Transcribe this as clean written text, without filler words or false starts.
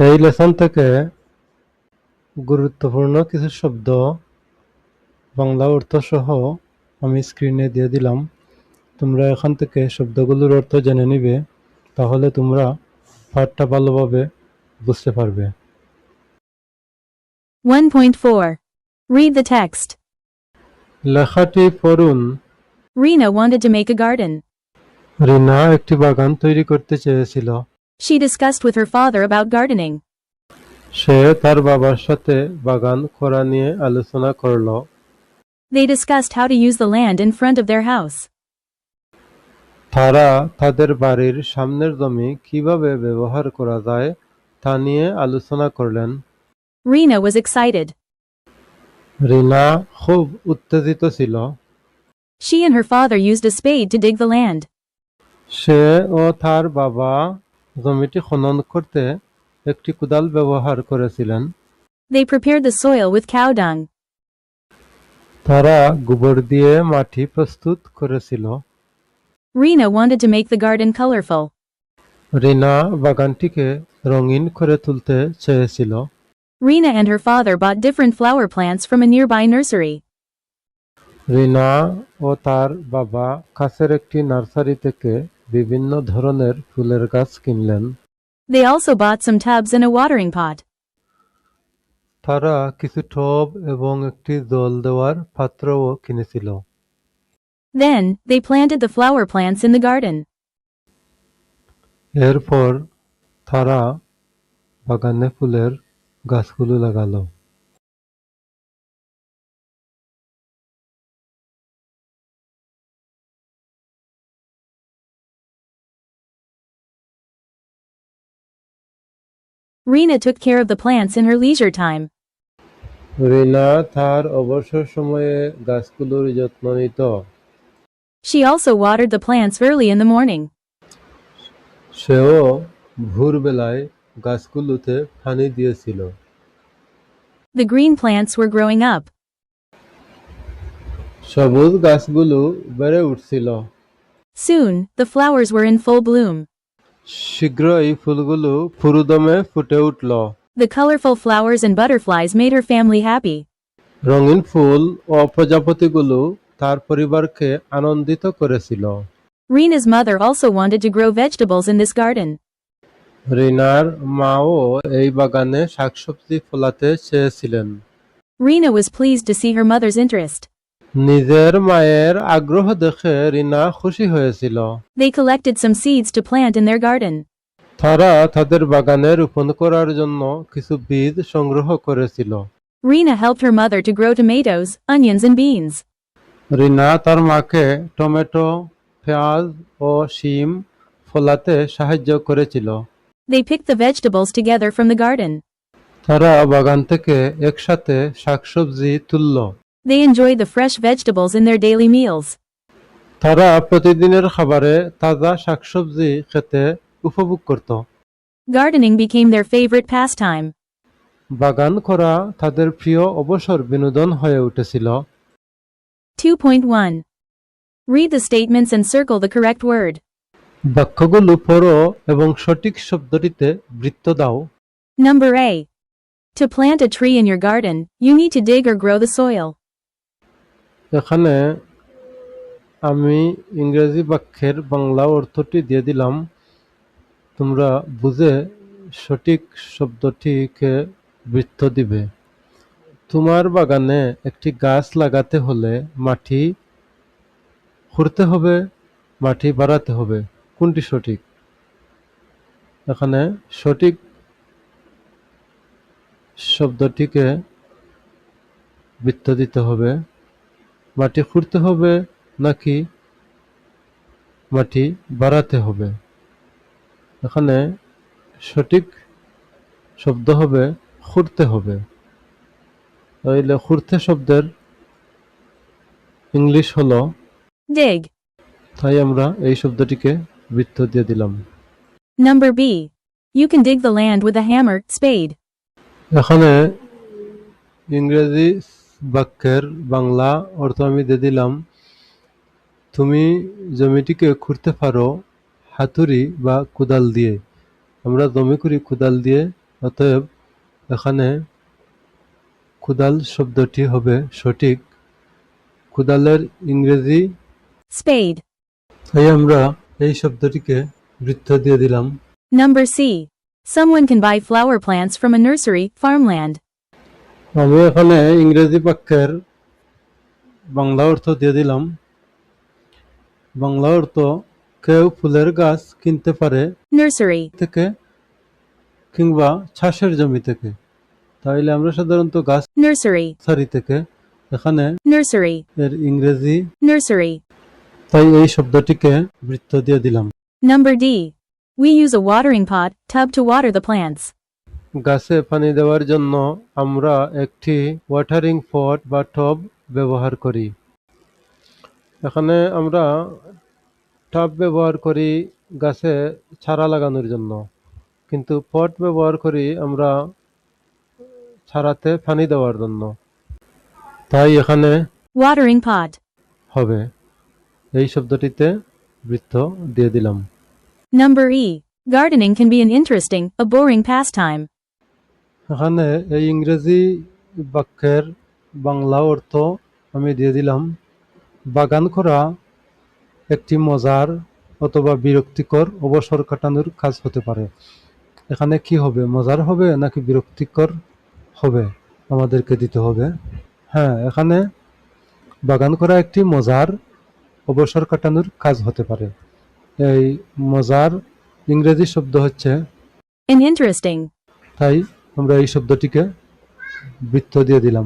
এই লেসন থেকে গুরুত্বপূর্ণ কিছু শব্দ বাংলা অর্থ সহ আমি স্ক্রিনে দিয়ে দিলাম। তোমরা এখান থেকে শব্দগুলোর অর্থ জেনে নিবে, তাহলে তোমরা পাঠটা ভালোভাবে বুঝতে পারবে। 1.4. Read the text. লেখাটি পড়ুন। Rina wanted to make a garden. রিনা একটি বাগান তৈরি করতে চেয়েছিল। She discussed with her father about gardening. সে তার বাবার সাথে বাগান করা নিয়ে আলোচনা করল। They discussed how to use the land in front of their house. তারা তাদের বাড়ির সামনের জমি কিভাবে ব্যবহার করা যায় তা নিয়ে আলোচনা করলেন। Rina was excited. রিনা খুব উত্তেজিত ছিল। She and her father used a spade to dig the land. সে ও তার বাবা জমিটি খনন করতে একটি কোদাল ব্যবহার করেছিলেন। They prepared the soil with cow dung. তারা গোবর দিয়ে মাটি প্রস্তুত করেছিল। Rina wanted to make the garden colorful. রিনা বাগানটিকে রঙিন করে তুলতে চেয়েছিল। Rina and her father bought different flower plants from a nearby nursery. রিনা ও তার বাবা কাছের একটি নার্সারি থেকে বিভিন্ন ধরনের ফুলের গাছ কিনলেন। They also bought some tubs and a watering pot. তারা কিছু টব এবং একটি জল দেওয়ার পাত্রও কিনেছিল। Then, they planted the flower plants in the garden. এরপর তারা বাগানে ফুলের গাছগুলো লাগালো। Rina took care of the plants in her leisure time. রিনা তার অবসর সময়ে গাছগুলোর যত্ন নিত। She also watered the plants early in the morning. সেও ভোরবেলায় গাছগুলোতে পানি দিয়েছিল। The green plants were growing up. সবুজ গাছগুলো বেড়ে উঠছিল। Soon, the flowers were in full bloom. শীঘ্রই ফুলগুলো পুরোদমে ফুটে উঠল। The colorful flowers and butterflies made her family happy. রঙিন ফুল ও প্রজাপতিগুলো তার পরিবারকে আনন্দিত করেছিল। Rina's mother also wanted to grow vegetables in this garden. রিনার মাও এই বাগানে শাকসবজি ফলাতে চেয়েছিলেন। Rina was pleased to see her mother's interest. নিজের মায়ের আগ্রহ দেখে রিনা খুশি হয়েছিল। They collected some seeds to plant in their garden. তারা তাদের বাগানে রোপণ করার জন্য কিছু বীজ সংগ্রহ করেছিল। Rina helped her mother to grow tomatoes, onions, and beans. রিনা তার মাকে টমেটো, পেঁয়াজ ও শিম ফলাতে সাহায্য করেছিল। They picked the vegetables together from the garden. তারা বাগান থেকে একসাথে শাকসবজি তুলল। They enjoyed the fresh vegetables in their daily meals. তারা প্রতিদিনের খাবারে তাজা শাকসবজি খেতে উপভোগ করত। Gardening became their favorite pastime. বাগান করা তাদের প্রিয় অবসর বিনোদন হয়ে উঠেছিল। 2.1. Read the statements and circle the correct word. বাক্যগুলো পড়ো এবং সঠিক শব্দটিতে বৃত্ত দাও। Number A. To plant a tree in your garden, you need to dig or grow the soil. এখানে আমি ইংরেজি বাক্যের বাংলা অর্থটি দিয়ে দিলাম। তোমরা বুঝে সঠিক শব্দটিকে বৃত্ত দিবে। তোমার বাগানে একটি গাছ লাগাতে হলে মাটি খুঁড়তে হবে, মাটি বাড়াতে হবে। কোনটি সঠিক? এখানে সঠিক শব্দটিকে বৃত্ত দিতে হবে। মাটি খুঁড়তে হবে নাকি মাটি বাড়াতে হবে? এখানে সঠিক শব্দ হবে খুঁড়তে হবে। তাহলে খুঁড়তে শব্দের ইংলিশ হলো Dig. তাই আমরা এই শব্দটিকে বৃত্ত দিয়ে দিলাম। Number B. You can dig the land with a hammer, spade. এখানে ইংরেজি বাক্যের বাংলা অর্থ আমি দিয়ে দিলাম। তুমি জমিটিকে খুঁড়তে পারো হাতুড়ি বা কোদাল দিয়ে। আমরা জমি করি কোদাল দিয়ে, অতএব এখানে কোদাল শব্দটি হবে সঠিক। কোদালের ইংরেজি, Spade. তাই আমরা এই শব্দটিকে বৃত্ত দিয়ে দিলাম। Number C. Someone can buy flower plants from a nursery, farmland. আমি এখানে ইংরেজি বাক্যের বাংলা অর্থ দিয়ে দিলাম। বাংলা অর্থ, কেউ ফুলের গাছ কিনতে পারে Nursery. থেকে কিংবা চাষের জমি থেকে। তাইলে আমরা সাধারণত গাছ Nursery. সারি থেকে, এখানে Nursery. এর ইংরেজি, Nursery. তাই এই শব্দটিকে বৃত্ত দিয়ে দিলাম। Number D. We use a watering pot, tub to water the plants. গাছে পানি দেওয়ার জন্য আমরা একটি ওয়াটারিং পট বা টব ব্যবহার করি। এখানে আমরা টব ব্যবহার করি গাছে চারা লাগানোর জন্য, কিন্তু পট ব্যবহার করি আমরা চারাতে পানি দেওয়ার জন্য। তাই এখানে Watering pot. হবে, এই শব্দটিতে বৃত্ত দিয়ে দিলাম। Number E. Gardening can be an interesting, a boring pastime. এখানে এই ইংরেজি বাক্যের বাংলা অর্থ আমি দিয়ে দিলাম। বাগান করা একটি মজার অথবা বিরক্তিকর অবসর কাটানোর কাজ হতে পারে। এখানে কি হবে, মজার হবে নাকি বিরক্তিকর হবে, আমাদেরকে দিতে হবে। হ্যাঁ, এখানে বাগান করা একটি মজার অবসর কাটানোর কাজ হতে পারে। এই মজার ইংরেজি শব্দ হচ্ছে, An interesting. তাই আমরা এই শব্দটিকে বৃত্ত দিয়ে দিলাম।